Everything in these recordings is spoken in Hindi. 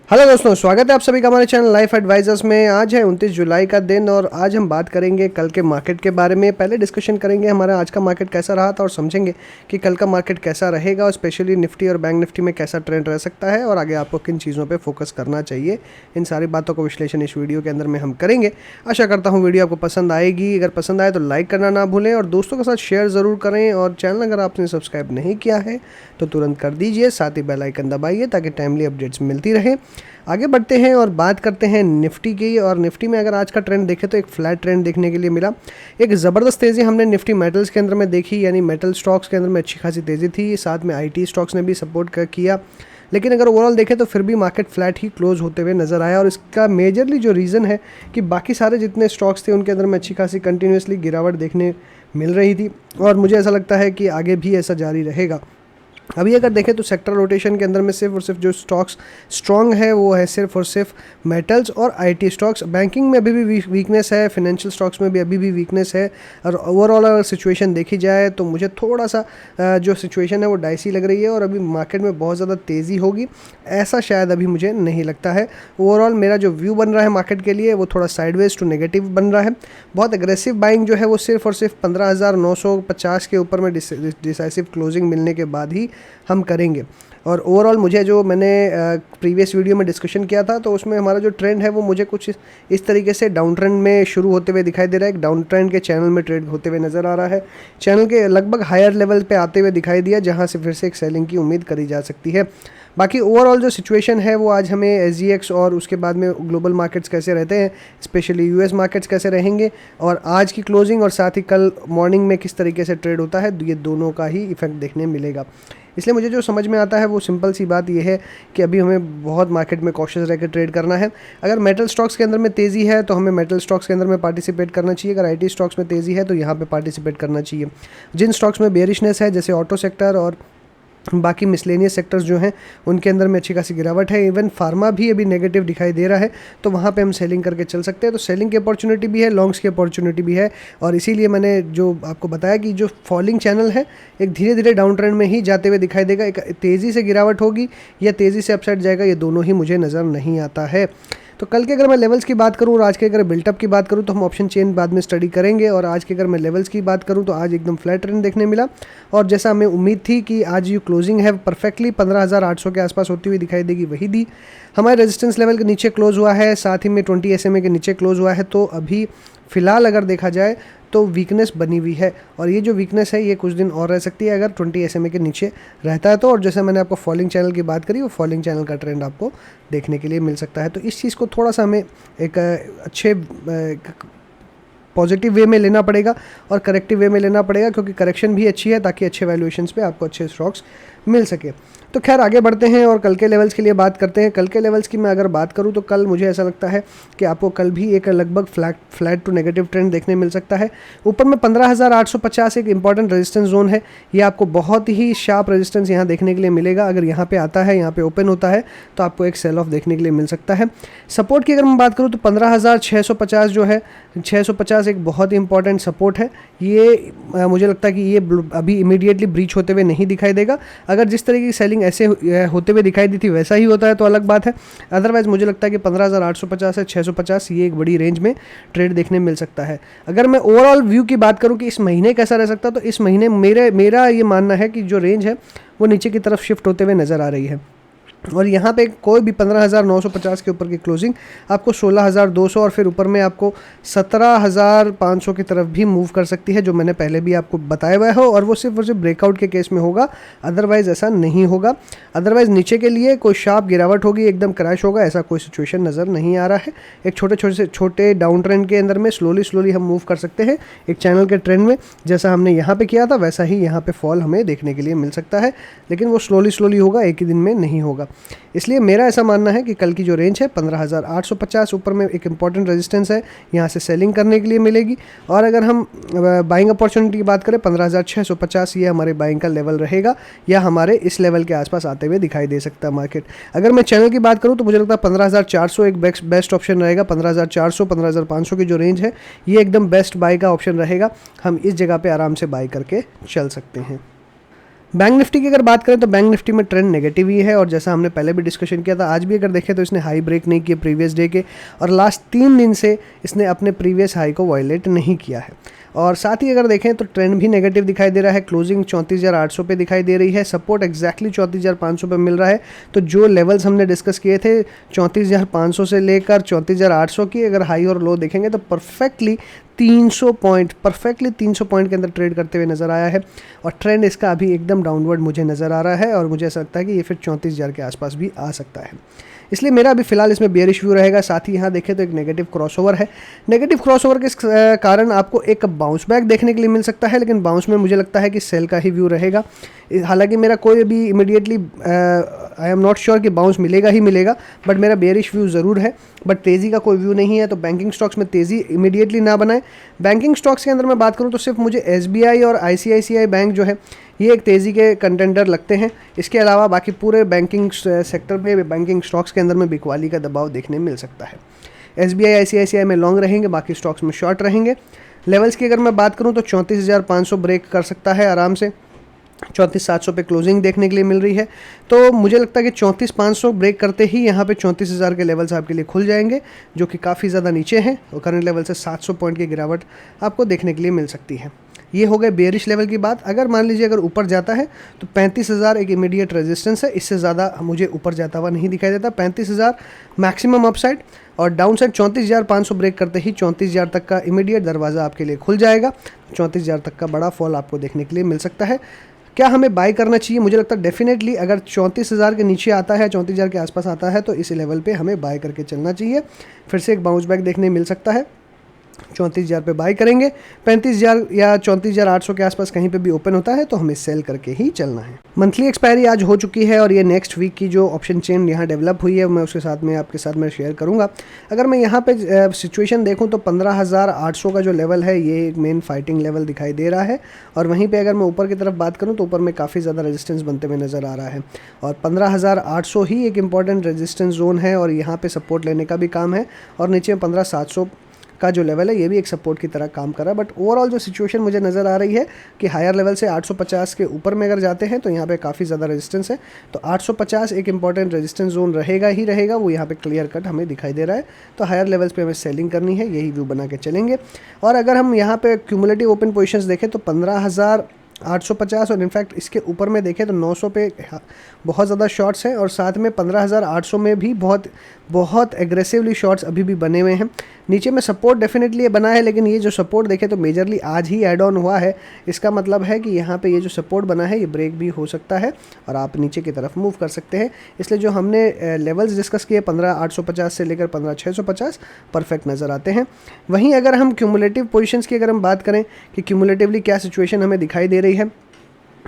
हेलो दोस्तों, स्वागत है आप सभी का हमारे चैनल लाइफ एडवाइजर्स में। आज है 29 जुलाई का दिन और आज हम बात करेंगे कल के मार्केट के बारे में। पहले डिस्कशन करेंगे हमारा आज का मार्केट कैसा रहा था और समझेंगे कि कल का मार्केट कैसा रहेगा और स्पेशली निफ्टी और बैंक निफ्टी में कैसा ट्रेंड रह सकता है और आगे आपको किन चीज़ों पर फोकस करना चाहिए। इन सारी बातों का विश्लेषण इस वीडियो के अंदर में हम करेंगे। आशा करता हूँ वीडियो आपको पसंद आएगी। अगर पसंद आए तो लाइक करना ना भूलें और दोस्तों के साथ शेयर ज़रूर करें। और चैनल अगर आपने सब्सक्राइब नहीं किया है तो तुरंत कर दीजिए, साथ ही बेल आइकन दबाइए ताकि टाइमली अपडेट्स मिलती रहे। आगे बढ़ते हैं और बात करते हैं निफ्टी की। और निफ्टी में अगर आज का ट्रेंड देखें तो एक फ्लैट ट्रेंड देखने के लिए मिला। एक ज़बरदस्त तेज़ी हमने निफ्टी मेटल्स के अंदर में देखी, यानी मेटल स्टॉक्स के अंदर में अच्छी खासी तेज़ी थी। साथ में आईटी स्टॉक्स ने भी सपोर्ट किया। लेकिन अगर ओवरऑल देखें तो फिर भी मार्केट फ्लैट ही क्लोज होते हुए नज़र आया। और इसका मेजरली जो रीज़न है कि बाकी सारे जितने स्टॉक्स थे उनके अंदर में अच्छी खासी कंटिन्यूसली गिरावट देखने मिल रही थी और मुझे ऐसा लगता है कि आगे भी ऐसा जारी रहेगा। अभी अगर देखें तो सेक्टर रोटेशन के अंदर में सिर्फ और सिर्फ जो स्टॉक्स स्ट्रॉन्ग है वो है सिर्फ और सिर्फ मेटल्स और आईटी स्टॉक्स। बैंकिंग में अभी भी वीकनेस है, फाइनेंशियल स्टॉक्स में भी अभी भी वीकनेस है। और ओवरऑल अगर सिचुएशन देखी जाए तो मुझे थोड़ा सा जो सिचुएशन है वो डाइसी लग रही है और अभी मार्केट में बहुत ज़्यादा तेज़ी होगी ऐसा शायद अभी मुझे नहीं लगता है। ओवरऑल मेरा जो व्यू बन रहा है मार्केट के लिए वो थोड़ा साइडवेज टू नेगेटिव बन रहा है। बहुत एग्रेसिव बाइंग जो है वो सिर्फ और सिर्फ 15,950 के ऊपर में डिसाइसिव क्लोजिंग मिलने के बाद ही हम करेंगे। और ओवरऑल मुझे जो मैंने प्रीवियस वीडियो में डिस्कशन किया था तो उसमें हमारा जो ट्रेंड है वो मुझे कुछ इस तरीके से डाउन ट्रेंड में शुरू होते हुए दिखाई दे रहा है। एक डाउन ट्रेंड के चैनल में ट्रेड होते हुए नज़र आ रहा है। चैनल के लगभग हायर लेवल पे आते हुए दिखाई दिया जहां से फिर से एक सेलिंग की उम्मीद करी जा सकती है। बाकी ओवरऑल जो सिचुएशन है वो आज हमें SGX और उसके बाद में ग्लोबल मार्केट्स कैसे रहते हैं, स्पेशली US मार्केट्स कैसे रहेंगे और आज की क्लोजिंग और साथ ही कल मॉर्निंग में किस तरीके से ट्रेड होता है, ये दोनों का ही इफेक्ट देखने मिलेगा। इसलिए मुझे जो समझ में आता है वो सिंपल सी बात ये है कि अभी हमें बहुत मार्केट में कॉशियस रह कर ट्रेड करना है। अगर मेटल स्टॉक्स के अंदर में तेज़ी है तो हमें मेटल स्टॉक्स के अंदर में पार्टिसिपेट करना चाहिए। अगर आईटी स्टॉक्स में तेज़ी है तो यहाँ पे पार्टिसिपेट करना चाहिए। जिन स्टॉक्स में बेरिशनेस है जैसे ऑटो सेक्टर और बाकी मिसलेनियस सेक्टर्स जो हैं उनके अंदर में अच्छी खासी गिरावट है, इवन फार्मा भी अभी नेगेटिव दिखाई दे रहा है, तो वहाँ पे हम सेलिंग करके चल सकते हैं। तो सेलिंग की अपॉर्चुनिटी भी है, लॉन्ग्स की अपॉर्चुनिटी भी है। और इसीलिए मैंने जो आपको बताया कि जो फॉलिंग चैनल है एक धीरे धीरे डाउन ट्रेंड में ही जाते हुए दिखाई देगा। एक तेज़ी से गिरावट होगी या तेज़ी से अपसाइड जाएगा, ये दोनों ही मुझे नज़र नहीं आता है। तो कल के अगर मैं लेवल्स की बात करूँ और आज के अगर बिल्टअप की बात करूँ तो हम ऑप्शन चेन बाद में स्टडी करेंगे। और आज के अगर मैं लेवल्स की बात करूँ तो आज एकदम फ्लैट ट्रेंड देखने मिला और जैसा हमें उम्मीद थी कि आज जो क्लोजिंग है परफेक्टली 15,800 के आसपास होती हुई दिखाई देगी, वही दी। हमारे रेजिस्टेंस लेवल के नीचे क्लोज हुआ है, साथ ही में 20 SMA के नीचे क्लोज हुआ है। तो अभी फ़िलहाल अगर देखा जाए तो वीकनेस बनी हुई है और ये जो वीकनेस है ये कुछ दिन और रह सकती है अगर 20 SMA के नीचे रहता है तो। और जैसे मैंने आपको फॉलिंग चैनल की बात करी, वो फॉलिंग चैनल का ट्रेंड आपको देखने के लिए मिल सकता है। तो इस चीज़ को थोड़ा सा हमें एक अच्छे पॉजिटिव वे में लेना पड़ेगा और करेक्टिव वे में लेना पड़ेगा, क्योंकि करेक्शन भी अच्छी है ताकि अच्छे वैल्यूएशंस पे आपको अच्छे स्टॉक्स मिल सके। तो खैर आगे बढ़ते हैं और कल के लेवल्स के लिए बात करते हैं। कल के लेवल्स की मैं अगर बात करूं तो कल मुझे ऐसा लगता है कि आपको कल भी एक लगभग फ्लैट टू नेगेटिव ट्रेंड देखने मिल सकता है। ऊपर में 15,850 एक इंपॉर्टेंट रेजिस्टेंस जोन है, ये आपको बहुत ही शार्प रेजिस्टेंस यहाँ देखने के लिए मिलेगा। अगर यहाँ पे आता है, यहाँ पे ओपन होता है तो आपको एक सेल ऑफ देखने के लिए मिल सकता है। सपोर्ट की अगर मैं बात करूँ तो 15,650 जो है, 650 एक बहुत ही इंपॉर्टेंट सपोर्ट है। ये मुझे लगता है कि ये अभी इमीडिएटली ब्रीच होते हुए नहीं दिखाई देगा। अगर जिस तरीके की सेलिंग ऐसे होते हुए दिखाई दी थी वैसा ही होता है तो अलग बात है। अदरवाइज मुझे लगता है कि 15,850 से 650 ये एक बड़ी रेंज में ट्रेड देखने मिल सकता है। अगर मैं ओवरऑल व्यू की बात करूं कि इस महीने कैसा रह सकता है तो इस महीने मेरा ये मानना है कि जो रेंज है वो नीचे की तरफ शिफ्ट होते हुए नज़र आ रही है। और यहाँ पे कोई भी 15,950 के ऊपर की क्लोजिंग आपको 16,200 और फिर ऊपर में आपको 17,500 की तरफ भी मूव कर सकती है, जो मैंने पहले भी आपको बताया हुआ है। और वो सिर्फ और सिर्फ ब्रेकआउट के केस में होगा, अदरवाइज़ ऐसा नहीं होगा। अदरवाइज़ नीचे के लिए कोई शार्प गिरावट होगी, एकदम क्रैश होगा, ऐसा कोई सिचुएशन नज़र नहीं आ रहा है। एक छोटे डाउन ट्रेंड के अंदर में स्लोली हम मूव कर सकते हैं एक चैनल के ट्रेंड में। जैसा हमने यहाँ पर किया था वैसा ही यहाँ पर फॉल हमें देखने के लिए मिल सकता है, लेकिन वो स्लोली होगा, एक ही दिन में नहीं होगा। इसलिए मेरा ऐसा मानना है कि कल की जो रेंज है 15,850 ऊपर में एक इंपॉर्टेंट रेजिस्टेंस है, यहाँ से सेलिंग करने के लिए मिलेगी। और अगर हम बाइंग अपॉर्चुनिटी की बात करें 15,650 ये हमारे बाइंग का लेवल रहेगा या हमारे इस लेवल के आसपास आते हुए दिखाई दे सकता है मार्केट। अगर मैं चैनल की बात करूँ तो मुझे लगता है 15,400 एक बेस्ट ऑप्शन रहेगा। 15,400 15,500 की जो रेंज है ये एकदम बेस्ट बाई का ऑप्शन रहेगा। हम इस जगह पर आराम से बाई करके चल सकते हैं। बैंक निफ्टी की अगर बात करें तो बैंक निफ्टी में ट्रेंड नेगेटिव ही है, और जैसा हमने पहले भी डिस्कशन किया था, आज भी अगर देखें तो इसने हाई ब्रेक नहीं किए प्रीवियस डे के, और लास्ट 3 दिन से इसने अपने प्रीवियस हाई को वायलेट नहीं किया है। और साथ ही अगर देखें तो ट्रेंड भी नेगेटिव दिखाई दे रहा है। क्लोजिंग 34,800 पे दिखाई दे रही है, सपोर्ट एक्जैक्टली 34,500 पे मिल रहा है। तो जो लेवल्स हमने डिस्कस किए थे 34,500 से लेकर 34,800 की अगर हाई और लो देखेंगे तो परफेक्टली 300 पॉइंट के अंदर ट्रेड करते हुए नज़र आया है, और ट्रेंड इसका अभी एकदम डाउनवर्ड मुझे नज़र आ रहा है, और मुझे ऐसा लगता है कि ये फिर 34,000 के आसपास भी आ सकता है। इसलिए मेरा अभी फिलहाल इसमें बेयरिश व्यू रहेगा। साथ ही यहाँ देखें तो एक नेगेटिव क्रॉसओवर है। नेगेटिव क्रॉसओवर के कारण आपको एक बाउंस बैक देखने के लिए मिल सकता है, लेकिन बाउंस में मुझे लगता है कि सेल का ही व्यू रहेगा। हालांकि मेरा कोई भी immediately I am not sure कि बाउंस मिलेगा ही मिलेगा, बट मेरा बेयरिश व्यू ज़रूर है, बट तेज़ी का कोई व्यू नहीं है। तो बैंकिंग स्टॉक्स में तेज़ी इमीडिएटली ना बनाए। बैंकिंग स्टॉक्स के अंदर मैं बात करूँ तो सिर्फ मुझे SBI और ICICI बैंक जो है ये एक तेज़ी के कंटेंडर लगते हैं। इसके अलावा बाकी पूरे बैंकिंग सेक्टर में, बैंकिंग स्टॉक्स के अंदर में बिकवाली का दबाव देखने मिल सकता है। SBI ICICI में लॉन्ग रहेंगे, बाकी स्टॉक्स में शॉर्ट रहेंगे। लेवल्स की अगर मैं बात करूं तो 34,500 ब्रेक कर सकता है आराम से। 34,700 पे क्लोजिंग देखने के लिए मिल रही है। तो मुझे लगता है कि 34,500 ब्रेक करते ही यहाँ पे 34,000 के लेवल्स आपके लिए खुल जाएंगे, जो कि काफ़ी ज़्यादा नीचे हैं, और करंट लेवल से 700 पॉइंट की गिरावट आपको देखने के लिए मिल सकती है। ये हो गए बेयरिश लेवल की बात। अगर मान लीजिए अगर ऊपर जाता है तो 35,000 एक इमीडिएट रेजिस्टेंस है, इससे ज़्यादा मुझे ऊपर जाता हुआ नहीं दिखाई देता। 35,000 मैक्सिमम अपसाइड, और डाउन साइड 34,500 ब्रेक करते ही 34,000 तक का इमीडिएट दरवाज़ा आपके लिए खुल जाएगा। 34,000 तक का बड़ा फॉल आपको देखने के लिए मिल सकता है। क्या हमें बाय करना चाहिए? मुझे लगता है डेफिनेटली अगर 34,000 के नीचे आता है, 34,000 के आसपास आता है, तो इस लेवल पे हमें बाय करके चलना चाहिए। फिर से एक बाउंस बैक देखने मिल सकता है, 34,000 पे बाय करेंगे। 35,000 या 34,800 के आसपास कहीं पे भी ओपन होता है तो हमें सेल करके ही चलना है। मंथली एक्सपायरी आज हो चुकी है, और ये नेक्स्ट वीक की जो ऑप्शन चेन यहाँ डेवलप हुई है मैं उसके साथ में आपके साथ में शेयर करूँगा। अगर मैं यहाँ पे सिचुएशन देखूँ तो 15,800 का जो लेवल है ये एक मेन फाइटिंग लेवल दिखाई दे रहा है, और वहीं पर अगर मैं ऊपर की तरफ बात करूँ तो ऊपर में काफ़ी ज़्यादा रेजिस्टेंस बनते हुए नज़र आ रहा है, और 15,800 ही एक इंपॉर्टेंट रेजिस्टेंस जोन है, और यहाँ पर सपोर्ट लेने का भी काम है। और नीचे में 15,700 का जो लेवल है ये भी एक सपोर्ट की तरह काम कर रहा है। बट ओवरऑल जो सिचुएशन मुझे नज़र आ रही है कि हायर लेवल से 850 के ऊपर में अगर जाते हैं तो यहाँ पे काफ़ी ज़्यादा रेजिस्टेंस है। तो 850 एक इंपॉर्टेंट रेजिस्टेंस जोन रहेगा ही रहेगा, वो यहाँ पे क्लियर कट हमें दिखाई दे रहा है। तो हायर लेवल्स पे हमें सेलिंग करनी है, यही व्यू बना के चलेंगे। और अगर हम यहाँ पे क्यूमुलेटिव ओपन पोजिशंस देखें तो 15,850 और इनफैक्ट इसके ऊपर में देखें तो 900 पे बहुत ज़्यादा शॉर्ट्स हैं, और साथ में 15,800 में भी बहुत एग्रेसिवली शॉर्ट्स अभी भी बने हुए हैं। नीचे में सपोर्ट डेफिनेटली ये बना है, लेकिन ये जो सपोर्ट देखें तो मेजरली आज ही ऐड ऑन हुआ है। इसका मतलब है कि यहाँ पे ये जो सपोर्ट बना है ये ब्रेक भी हो सकता है, और आप नीचे की तरफ मूव कर सकते हैं। इसलिए जो हमने लेवल्स डिस्कस किए 15,850 से लेकर 15,650 परफेक्ट नज़र आते हैं। वहीं अगर हम क्यूमुलेटिव पोजीशंस की अगर हम बात करें कि क्यूमुलेटिवली क्या सिचुएशन हमें दिखाई दे रही है,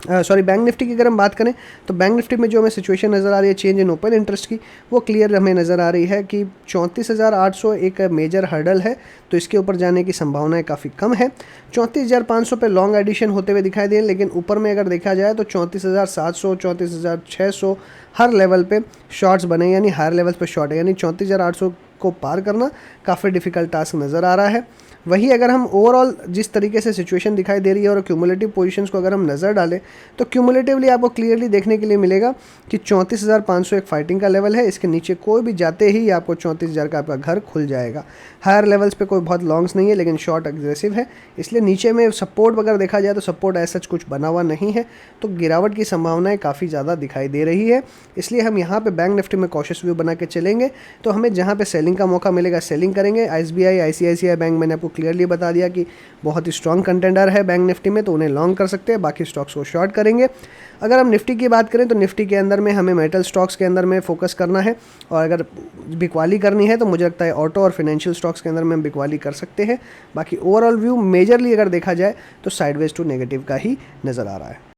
बैंक निफ्टी की अगर हम बात करें तो बैंक निफ्टी में जो हमें सिचुएशन नज़र आ रही है चेंज इन ओपन इंटरेस्ट की, वो क्लियर हमें नज़र आ रही है कि 34,800 एक मेजर हर्डल है, तो इसके ऊपर जाने की संभावनाएं काफ़ी कम है। 34,500 पे लॉन्ग एडिशन होते हुए दिखाई दे, लेकिन ऊपर में अगर देखा जाए तो 34,700 34,600 हर लेवल पे शॉर्ट्स बने, यानी हायर लेवल्स पे शॉर्ट है, यानी 34,800 को पार करना काफ़ी डिफ़िकल्ट टास्क नज़र आ रहा है। वही अगर हम ओवरऑल जिस तरीके से सिचुएशन दिखाई दे रही है और क्यूमुलेटिव पोजीशंस को अगर हम नज़र डालें तो क्यूमुलेटिवली आपको क्लियरली देखने के लिए मिलेगा कि 34,500 एक फाइटिंग का लेवल है। इसके नीचे कोई भी जाते ही आपको 34,000 का आपका घर खुल जाएगा। हायर लेवल्स पे कोई बहुत लॉन्ग्स नहीं है, लेकिन शॉर्ट एग्रेसिव है, इसलिए नीचे में सपोर्ट अगर देखा जाए तो सपोर्ट ऐसा कुछ बना हुआ नहीं है, तो गिरावट की संभावनाएं काफ़ी ज़्यादा दिखाई दे रही है। इसलिए हम यहाँ पे बैंक निफ्टी में कॉशियस व्यू बना के चलेंगे, तो हमें जहाँ पे सेलिंग का मौका मिलेगा सेलिंग करेंगे। SBI ICICI बैंक मैंने आपको क्लियरली बता दिया कि बहुत ही स्ट्रॉन्ग कंटेंडर है बैंक निफ्टी में, तो उन्हें लॉन्ग कर सकते हैं, बाकी स्टॉक्स को शॉर्ट करेंगे। अगर हम निफ्टी की बात करें तो निफ्टी के अंदर में हमें मेटल स्टॉक्स के अंदर में फोकस करना है, और अगर बिकवाली करनी है तो मुझे लगता है ऑटो और फाइनेंशियल स्टॉक्स के अंदर में हम बिकवाली कर सकते हैं। बाकी ओवरऑल व्यू मेजरली अगर देखा जाए तो साइडवेज टू नेगेटिव का ही नज़र आ रहा है।